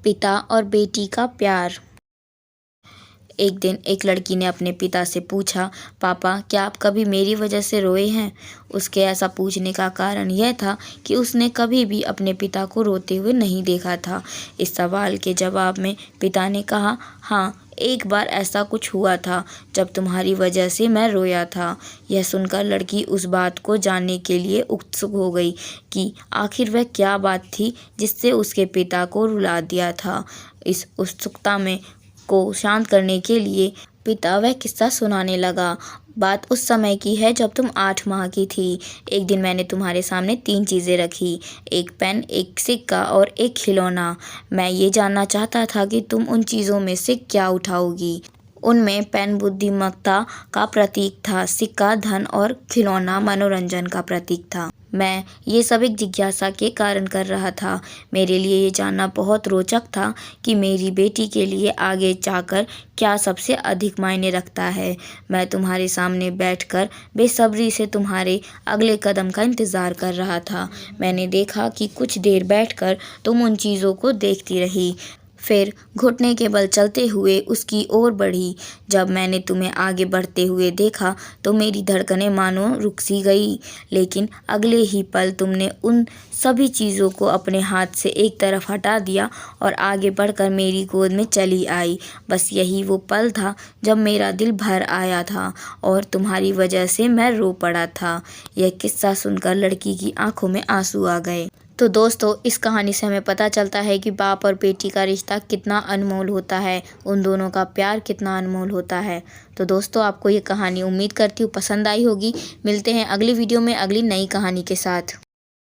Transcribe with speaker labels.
Speaker 1: पिता और बेटी का प्यार। एक दिन एक लड़की ने अपने पिता से पूछा, पापा क्या आप कभी मेरी वजह से रोए हैं? उसके ऐसा पूछने का कारण यह था कि उसने कभी भी अपने पिता को रोते हुए नहीं देखा था। इस सवाल के जवाब में पिता ने कहा, हाँ, एक बार ऐसा कुछ हुआ था जब तुम्हारी वजह से मैं रोया था। यह सुनकर लड़की उस बात को जानने के लिए उत्सुक हो गई कि आखिर वह क्या बात थी जिससे उसके पिता को रुला दिया था। इस उत्सुकता में को शांत करने के लिए पिता वह किस्सा सुनाने लगा। बात उस समय की है जब तुम 8 माह की थी। एक दिन मैंने तुम्हारे सामने 3 चीज़ें रखी, एक पेन, एक सिक्का और एक खिलौना। मैं ये जानना चाहता था कि तुम उन चीज़ों में से क्या उठाओगी। उनमें पेन बुद्धिमत्ता का प्रतीक था, सिक्का धन और खिलौना मनोरंजन का प्रतीक था। मैं ये सब एक जिज्ञासा के कारण कर रहा था। मेरे लिए ये जानना बहुत रोचक था कि मेरी बेटी के लिए आगे जाकर क्या सबसे अधिक मायने रखता है। मैं तुम्हारे सामने बैठकर बेसब्री से तुम्हारे अगले कदम का इंतज़ार कर रहा था। मैंने देखा कि कुछ देर बैठकर तुम उन चीज़ों को देखती रही, फिर घुटने के बल चलते हुए उसकी ओर बढ़ी। जब मैंने तुम्हें आगे बढ़ते हुए देखा तो मेरी धड़कनें मानो रुक सी गई, लेकिन अगले ही पल तुमने उन सभी चीज़ों को अपने हाथ से एक तरफ हटा दिया और आगे बढ़कर मेरी गोद में चली आई। बस यही वो पल था जब मेरा दिल भर आया था और तुम्हारी वजह से मैं रो पड़ा था। यह किस्सा सुनकर लड़की की आंखों में आंसू आ गए। तो दोस्तों, इस कहानी से हमें पता चलता है कि बाप और बेटी का रिश्ता कितना अनमोल होता है, उन दोनों का प्यार कितना अनमोल होता है। तो दोस्तों, आपको ये कहानी उम्मीद करती हूँ पसंद आई होगी। मिलते हैं अगली वीडियो में अगली नई कहानी के साथ।